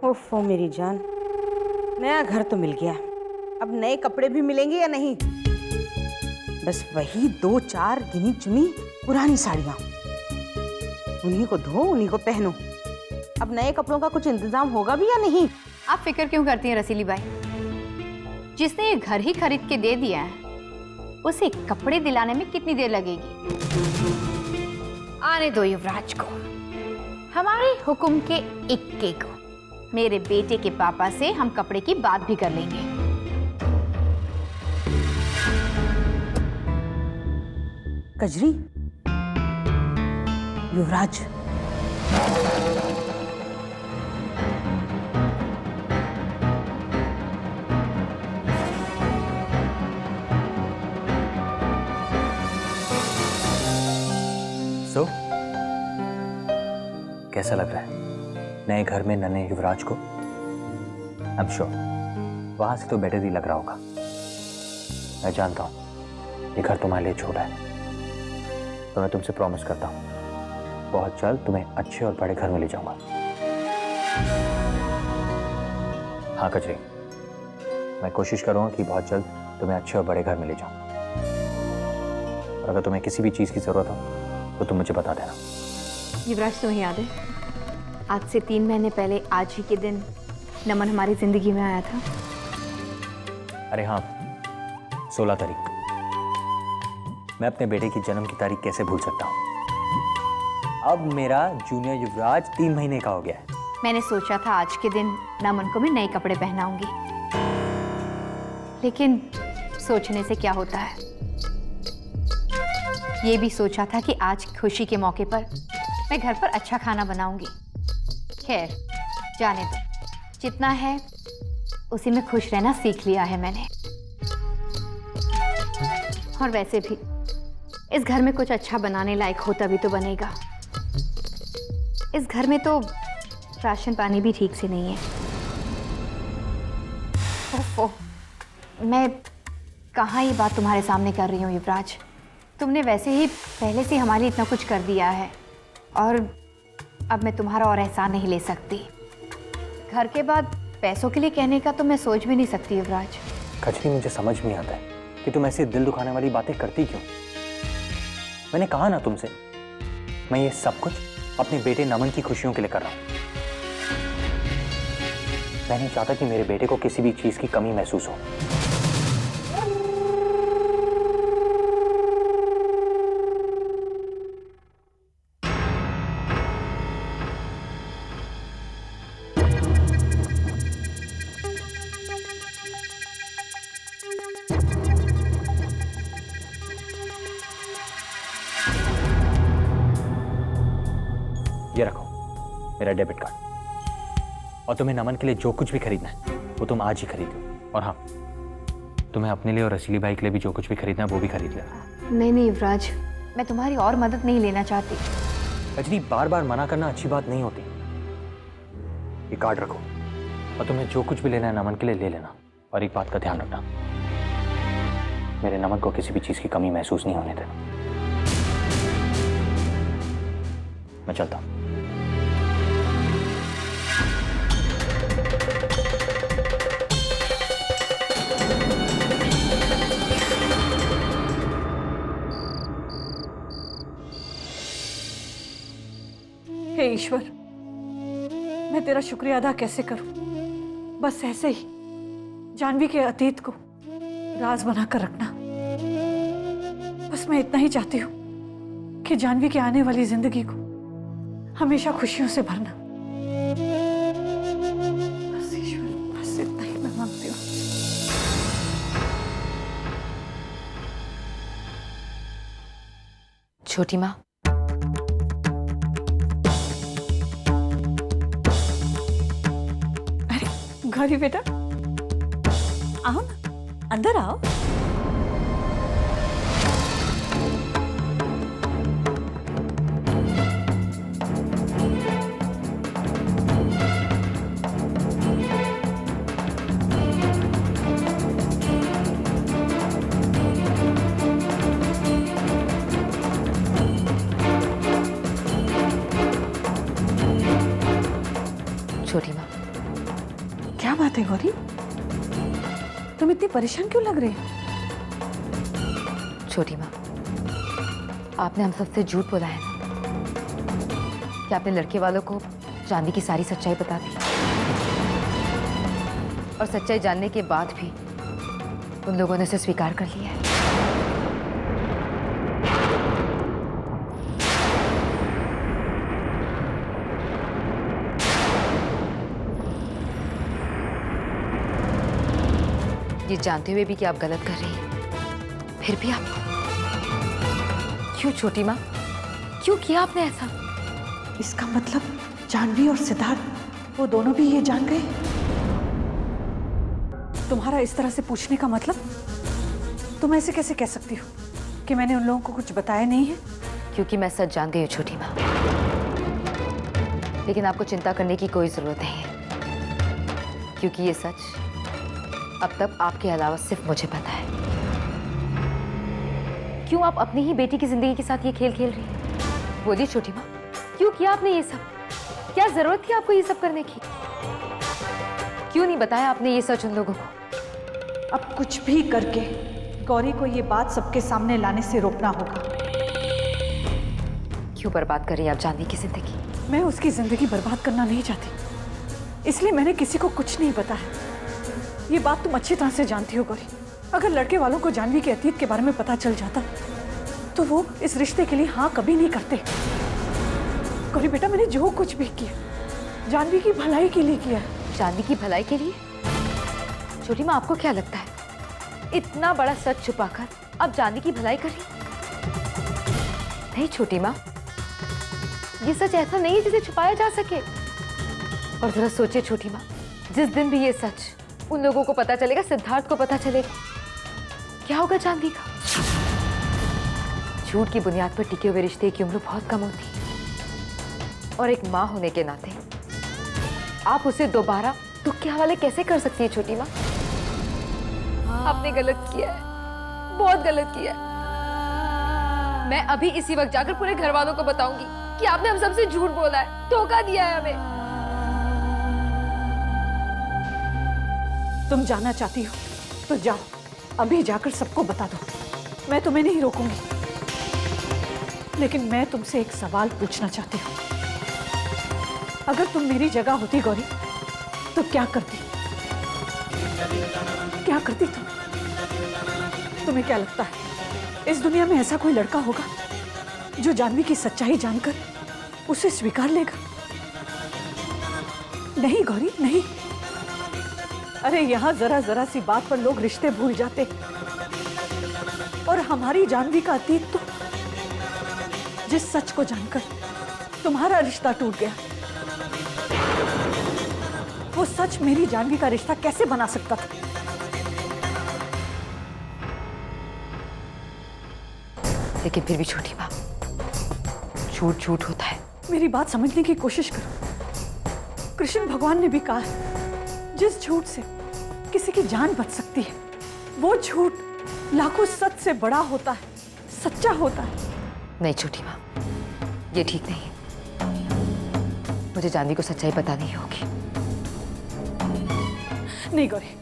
ओफो मेरी जान, नया घर तो मिल गया, अब नए कपड़े भी मिलेंगे या नहीं? बस वही 2-4 गिनी चुनी पुरानी साड़ियां, उन्हीं को धो उन्हीं को पहनो। अब नए कपड़ों का कुछ इंतजाम होगा भी या नहीं? आप फिक्र क्यों करती हैं रसीली बाई? जिसने ये घर ही खरीद के दे दिया है उसे कपड़े दिलाने में कितनी देर लगेगी? आने दो युवराज को, हमारे हुक्म के इक्के को। मेरे बेटे के पापा से हम कपड़े की बात भी कर लेंगे। कजरी, युवराज, कैसा लग रहा है नए घर में नन्हे युवराज को? आई एम श्योर वहां से तो बेटर ही लग रहा होगा। मैं जानता हूं ये घर तुम्हारे लिए छोटा है, तो मैं तुमसे प्रॉमिस करता हूं बहुत जल्द तुम्हें अच्छे और बड़े घर में ले जाऊंगा। हाँ कजरी, मैं कोशिश करूंगा कि बहुत जल्द तुम्हें अच्छे और बड़े घर में ले जाऊं। और अगर तुम्हें किसी भी चीज की जरूरत हो तो तुम मुझे बता देना। युवराज, तुम्हें याद है आज से 3 महीने पहले आज ही के दिन नमन हमारी जिंदगी में आया था? अरे हाँ, 16 तारीख। मैं अपने बेटे की जन्म की तारीख कैसे भूल सकता हूँ। अब मेरा जूनियर युवराज 3 महीने का हो गया है। मैंने सोचा था आज के दिन नमन को मैं नए कपड़े पहनाऊंगी, लेकिन सोचने से क्या होता है। ये भी सोचा था कि आज खुशी के मौके पर मैं घर पर अच्छा खाना बनाऊंगी। खैर जाने दो, जितना है उसी में खुश रहना सीख लिया है मैंने। और वैसे भी इस घर में कुछ अच्छा बनाने लायक होता भी तो बनेगा। इस घर में तो राशन पानी भी ठीक से नहीं है। ओफो, मैं कहाँ ये बात तुम्हारे सामने कर रही हूँ युवराज। तुमने वैसे ही पहले से हमारे लिए इतना कुछ कर दिया है और अब मैं तुम्हारा और एहसान नहीं ले सकती। घर के बाद पैसों के लिए कहने का तो मैं सोच भी नहीं सकती युवराज। कजरी, मुझे समझ नहीं आता है कि तुम ऐसे दिल दुखाने वाली बातें करती क्यों। मैंने कहा ना तुमसे, मैं ये सब कुछ अपने बेटे नमन की खुशियों के लिए कर रहा हूं। मैं नहीं चाहता कि मेरे बेटे को किसी भी चीज की कमी महसूस हो। ये रखो मेरा डेबिट कार्ड, और तुम्हें नमन के लिए जो कुछ भी खरीदना है वो तुम आज ही खरीदो। और हाँ, तुम्हें अपने लिए और रसीली भाई के लिए भी जो कुछ भी खरीदना है वो भी खरीद लेना। नहीं युवराज, मैं तुम्हारी और मदद नहीं लेना चाहती। कजरी, बार बार मना करना अच्छी बात नहीं होती। ये कार्ड रखो और तुम्हें जो कुछ भी लेना है नमन के लिए ले लेना। और एक बात का ध्यान रखना, मेरे नमन को किसी भी चीज की कमी महसूस नहीं होने देना। मैं चलता हूं। हे ईश्वर, मैं तेरा शुक्रिया अदा कैसे करूं। बस ऐसे ही जानवी के अतीत को राज बनाकर रखना। बस मैं इतना ही चाहती हूं कि जानवी की आने वाली जिंदगी को हमेशा खुशियों से भरना। बस ईश्वर, बस इतना ही मैं मांगती हूँ। छोटी माँ, गौरी बेटा, आओ ना, अंदर आओ। छोटी माँ, बात है गौरी? तुम इतनी परेशान क्यों लग रही हो? छोटी माँ, आपने हम सबसे झूठ बोला है ना कि आपने लड़के वालों को जानवी की सारी सच्चाई बता दी, और सच्चाई जानने के बाद भी उन लोगों ने उसे स्वीकार कर लिया है। ये जानते हुए भी कि आप गलत कर रही हैं, फिर भी आप क्यों छोटी माँ, क्यों किया आपने ऐसा? इसका मतलब जानवी और सिद्धार्थ वो दोनों भी ये जान गए? तुम्हारा इस तरह से पूछने का मतलब? तुम ऐसे कैसे कह सकती हो कि मैंने उन लोगों को कुछ बताया नहीं है? क्योंकि मैं सच जान गई हूँ छोटी माँ, लेकिन आपको चिंता करने की कोई जरूरत नहीं है, क्योंकि ये सच अब तक आपके अलावा सिर्फ मुझे पता है। क्यों आप अपनी ही बेटी की जिंदगी के साथ ये खेल खेल रही हैं? बोलिए छोटी माँ, क्यों किया आपने ये सब? क्या जरूरत थी आपको ये सब करने की? क्यों नहीं बताया आपने ये सच उन लोगों को? अब कुछ भी करके गौरी को ये बात सबके सामने लाने से रोकना होगा। क्यों बर्बाद कर रही हैं आप जानवी की जिंदगी? मैं उसकी जिंदगी बर्बाद करना नहीं चाहती, इसलिए मैंने किसी को कुछ नहीं बताया। ये बात तुम अच्छी तरह से जानती हो गौरी। अगर लड़के वालों को जानवी के अतीत के बारे में पता चल जाता तो वो इस रिश्ते के लिए हाँ कभी नहीं करते। गौरी बेटा, मैंने जो कुछ भी किया जानवी की भलाई के लिए किया है। जानवी की भलाई के लिए? छोटी माँ, आपको क्या लगता है इतना बड़ा सच छुपाकर आप जानवी की भलाई कर रही? नहीं छोटी माँ, ये सच ऐसा नहीं है जिसे छुपाया जा सके। और जरा सोचिए छोटी माँ, जिस दिन भी ये सच उन लोगों को पता चलेगा, सिद्धार्थ को पता चलेगा, क्या होगा जानवी का? झूठ की बुनियाद पर टिके हुए रिश्ते की उम्र बहुत कम होती है, और एक माँ होने के नाते आप उसे दोबारा दुख के हवाले कैसे कर सकती है छोटी माँ? आपने गलत किया है, बहुत गलत किया है। मैं अभी इसी वक्त जाकर पूरे घर वालों को बताऊंगी कि आपने हम सबसे झूठ बोला है, धोखा दिया है हमें। तुम जाना चाहती हो तो जाओ, अभी जाकर सबको बता दो, मैं तुम्हें नहीं रोकूंगी। लेकिन मैं तुमसे एक सवाल पूछना चाहती हूँ। अगर तुम मेरी जगह होती गौरी तो क्या करती? क्या करती तुम? तुम्हें क्या लगता है इस दुनिया में ऐसा कोई लड़का होगा जो जानवी की सच्चाई जानकर उसे स्वीकार लेगा? नहीं गौरी, नहीं। अरे यहाँ जरा जरा सी बात पर लोग रिश्ते भूल जाते, और हमारी जानवी का अतीत तो, जिस सच को जानकर तुम्हारा रिश्ता टूट गया, वो सच मेरी जानवी का रिश्ता कैसे बना सकता था? लेकिन फिर भी छोटी माँ, झूठ झूठ होता है। मेरी बात समझने की कोशिश करो। कृष्ण भगवान ने भी कहा है, जिस झूठ से किसी की जान बच सकती है वो झूठ लाखों सच से बड़ा होता है, सच्चा होता है। नहीं छोटी माँ, ये ठीक नहीं है। मुझे जानवी को सच्चाई बतानी होगी। नहीं गौरी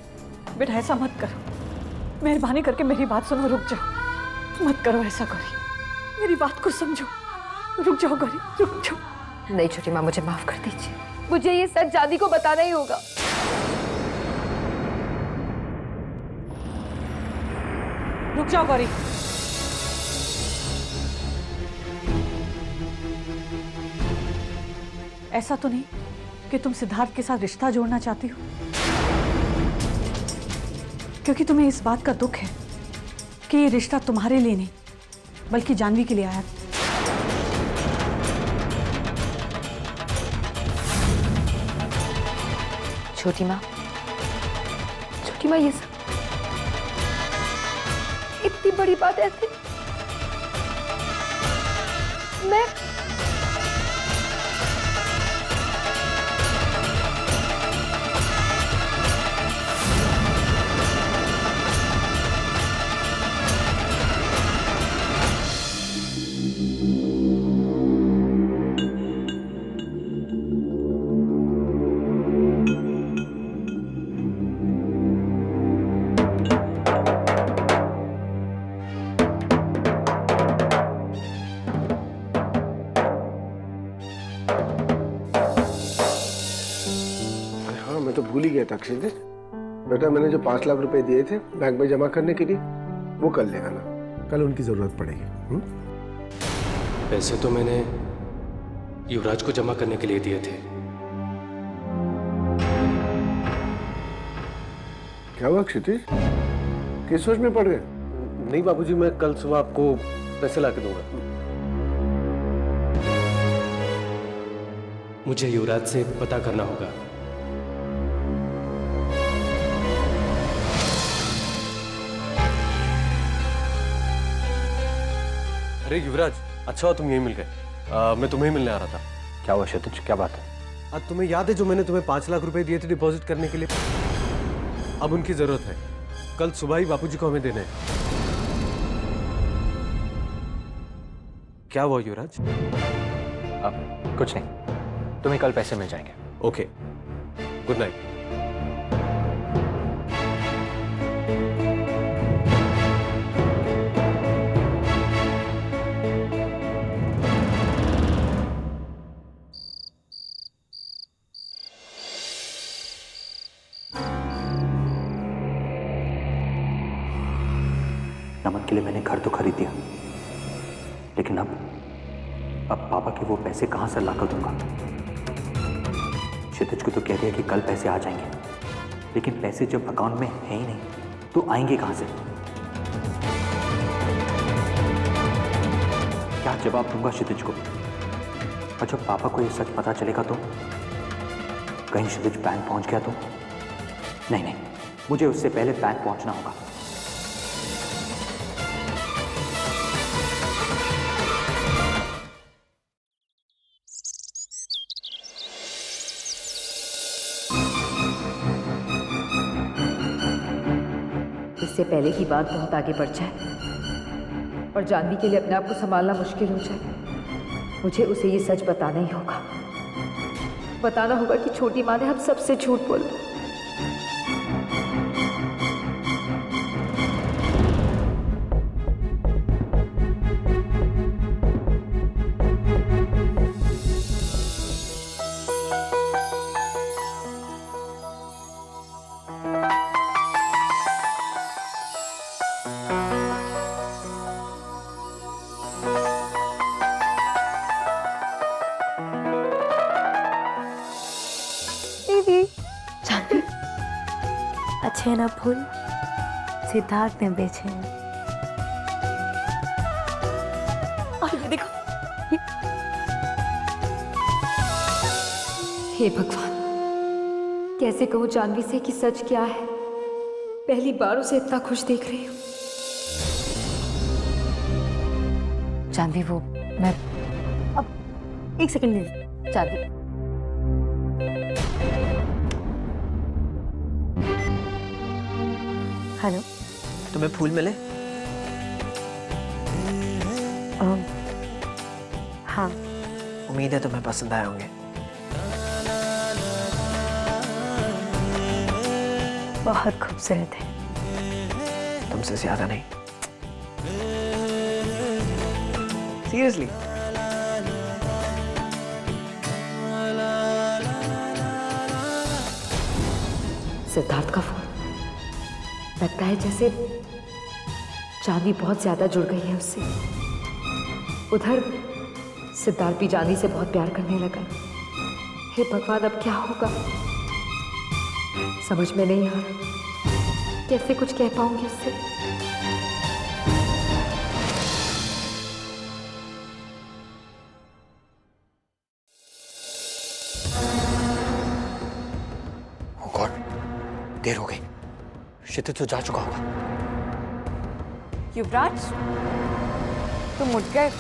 बेटा, ऐसा मत करो। मेहरबानी करके मेरी बात सुनो, रुक जाओ। मत करो ऐसा गौरी, मेरी बात को समझो। रुक जाओ गौरी, रुक जाओ। नहीं छोटी माँ, मुझे माफ कर दीजिए, मुझे ये सच जानवी को बताना ही होगा। रुक जाओ गौरी। ऐसा तो नहीं कि तुम सिद्धार्थ के साथ रिश्ता जोड़ना चाहती हो? क्योंकि तुम्हें इस बात का दुख है कि ये रिश्ता तुम्हारे लिए नहीं बल्कि जानवी के लिए आया। छोटी माँ, ये सब इतनी बड़ी बात ऐसे मैं गया था क्षितिज। बेटा मैंने जो 5 लाख रुपए दिए थे बैंक में जमा करने के लिए, वो कर लेगा ना, कल उनकी जरूरत पड़ेगी। पैसे तो मैंने युवराज को जमा करने के लिए दिए थे। क्या हुआ क्षितिज, किस सोच में पड़ गए? नहीं बाबूजी, मैं कल सुबह आपको पैसे ला के दूंगा। मुझे युवराज से पता करना होगा। अरे युवराज, अच्छा हुआ तुम यहीं मिल गए। मैं तुम्हें ही मिलने आ रहा था। क्या हुआ क्षितिज, क्या बात है? आज तुम्हें याद है जो मैंने तुम्हें 5 लाख रुपए दिए थे डिपॉजिट करने के लिए? अब उनकी जरूरत है, कल सुबह ही बापूजी को हमें देने हैं। क्या हुआ युवराज? कुछ नहीं, तुम्हें कल पैसे मिल जाएंगे। Okay, good night. नमन के लिए मैंने घर तो खरीद दिया, लेकिन अब पापा के वो पैसे कहां से लाकर दूंगा? क्षितिज को तो कह दिया कि कल पैसे आ जाएंगे, लेकिन पैसे जब अकाउंट में है ही नहीं तो आएंगे कहां से? क्या जवाब दूंगा क्षितिज को? और जब पापा को ये सच पता चलेगा तो? कहीं क्षितिज बैंक पहुंच गया तो? नहीं, मुझे उससे पहले बैंक पहुंचना होगा। इससे पहले की बात बहुत आगे बढ़ जाए और जानवी के लिए अपने आप को संभालना मुश्किल हो जाए, मुझे उसे ये सच बताना ही होगा। बताना होगा कि छोटी माँ ने हम सबसे झूठ बोला। अच्छे हैं ना फूल? सिद्धार्थ ने बेचे हैं। और ये देखो, हे भगवान, कैसे कहूँ जानवी से कि सच क्या है? पहली बार उसे इतना खुश देख रही हूँ। जानवी, वो मैं अब 1 सेकंड दे। जानवी, हेलो, तुम्हें फूल मिले? हाँ। उम्मीद है तुम्हें पसंद आए होंगे। बहुत खूबसूरत है। तुमसे ज्यादा नहीं, सीरियसली। सिद्धार्थ का फोन। लगता है जैसे जानवी बहुत ज्यादा जुड़ गई है उससे। उधर सिद्धार्थ भी जानवी से बहुत प्यार करने लगा। हे भगवान, अब क्या होगा? समझ में नहीं आ रहा कैसे कुछ कह पाऊंगी उससे। ओह गॉड, देर हो गई। क्षितिज तो जा चुका होगा। युवराज, तुम उठ गए?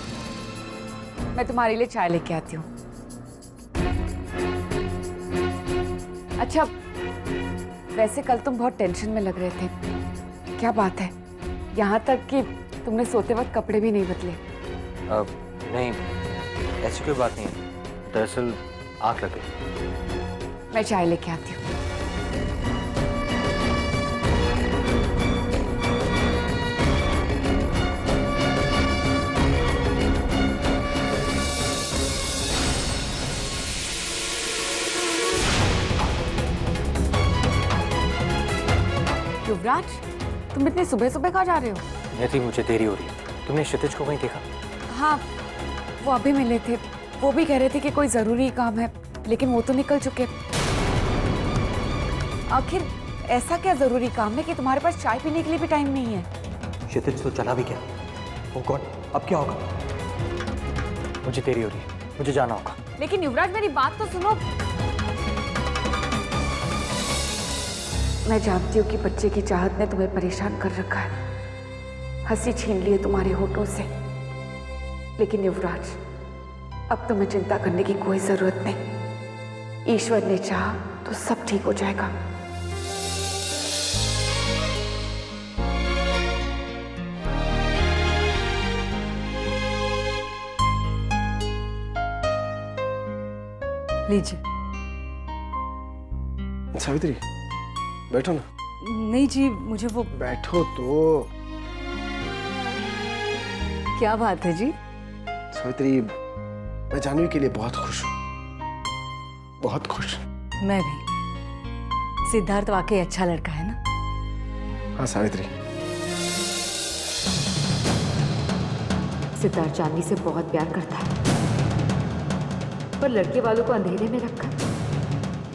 मैं तुम्हारे लिए चाय लेके आती हूँ। अच्छा, वैसे कल तुम बहुत टेंशन में लग रहे थे, क्या बात है? यहाँ तक कि तुमने सोते वक्त कपड़े भी नहीं बदले। नहीं, ऐसी कोई बात नहीं है। दरअसल आँख लग गई। मैं चाय लेके आती हूँ। युवराज, तुम इतने सुबह सुबह कहाँ जा रहे हो? नियति, मुझे देरी हो रही है। तुमने क्षितिज को कहीं देखा? हाँ, वो अभी मिले थे। वो भी कह रहे थे कि कोई जरूरी काम है, लेकिन वो तो निकल चुके। आखिर ऐसा क्या जरूरी काम है कि तुम्हारे पास चाय पीने के लिए भी टाइम नहीं है? क्षितिज तो चला भी क्या? ओह गॉड, अब क्या होगा? मुझे देरी हो रही है, मुझे जाना होगा। लेकिन युवराज, मेरी बात तो सुनो। मैं जानती हूँ कि बच्चे की चाहत ने तुम्हें परेशान कर रखा है, हंसी छीन ली है तुम्हारे होठों से। लेकिन युवराज, अब तुम्हें चिंता करने की कोई जरूरत नहीं। ईश्वर ने चाहा तो सब ठीक हो जाएगा। लीजिए। सावित्री, बैठो ना। नहीं जी, मुझे वो। बैठो तो। क्या बात है जी? सावित्री, मैं जानवी के लिए बहुत खुश हूँ, बहुत खुश। मैं भी। सिद्धार्थ वाकई अच्छा लड़का है ना? हाँ सावित्री। सिद्धार्थ जानवी से बहुत प्यार करता है, पर लड़के वालों को अंधेरे में रखकर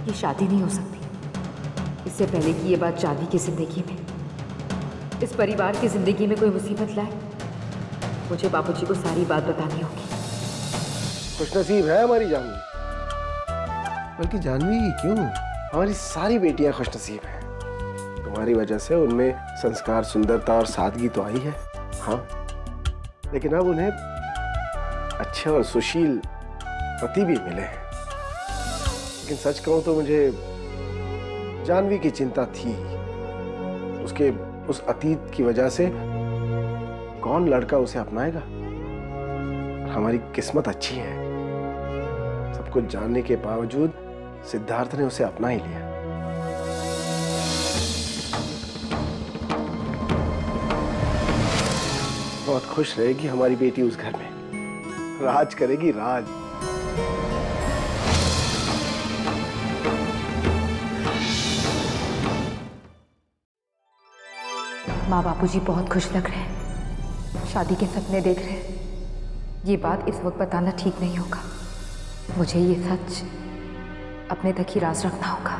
ये शादी नहीं हो सकती। इससे पहले कि ये बात जानवी की जिंदगी में, इस परिवार की जिंदगी में कोई मुसीबत लाए, मुझे बापूजी को सारी बात बतानी होगी। खुशनसीब है हमारी जानवी। बल्कि जानवी ही क्यों, हमारी सारी बेटियां खुशनसीब हैं। तुम्हारी वजह से उनमें संस्कार, सुंदरता और सादगी तो आई है। हाँ, लेकिन अब उन्हें अच्छे और सुशील पति भी मिले हैं। लेकिन सच कहूं तो मुझे जानवी की चिंता थी। उसके उस अतीत की वजह से कौन लड़का उसे अपनाएगा। हमारी किस्मत अच्छी है, सब कुछ जानने के बावजूद सिद्धार्थ ने उसे अपना ही लिया। बहुत खुश रहेगी हमारी बेटी उस घर में, राज करेगी राज। माँ बापूजी बहुत खुश लग रहे हैं, शादी के सपने देख रहे हैं। ये बात इस वक्त बताना ठीक नहीं होगा। मुझे ये सच अपने तक ही राज रखना होगा।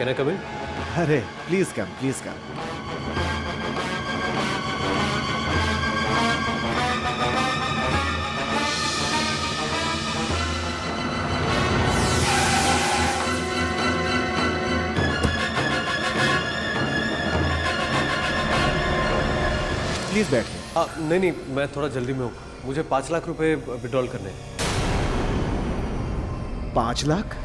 Can I come in? अरे please come, please come. Please बैठिए। नहीं नहीं, मैं थोड़ा जल्दी में हूँ। मुझे 5 लाख रुपए विड्रॉल करने हैं। 5 लाख?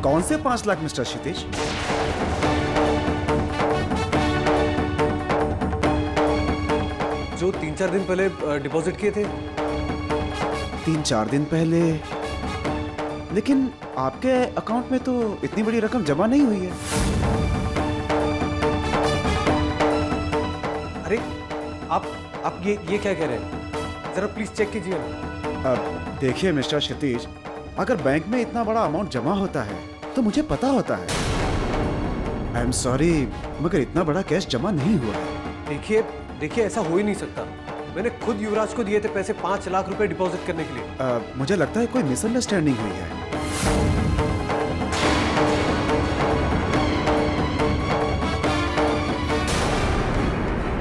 कौन से 5 लाख मिस्टर क्षितिज? जो 3-4 दिन पहले डिपॉजिट किए थे। 3-4 दिन पहले? लेकिन आपके अकाउंट में तो इतनी बड़ी रकम जमा नहीं हुई है। अरे आप ये क्या कह रहे हैं? जरा प्लीज चेक कीजिए। अब देखिए मिस्टर क्षितिज, अगर बैंक में इतना बड़ा अमाउंट जमा होता है तो मुझे पता होता है। आई एम सॉरी, मगर इतना बड़ा कैश जमा नहीं हुआ है। देखिए ऐसा हो ही नहीं सकता। मैंने खुद युवराज को दिए थे पैसे 5 लाख रुपए डिपॉजिट करने के लिए। मुझे लगता है कोई मिसअंडरस्टैंडिंग हुई है।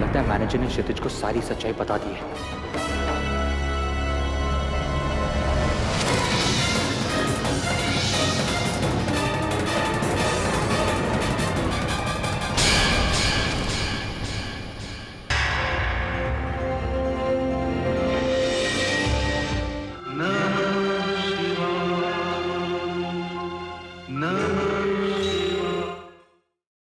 लगता है मैनेजर ने क्षितिज को सारी सच्चाई बता दी है।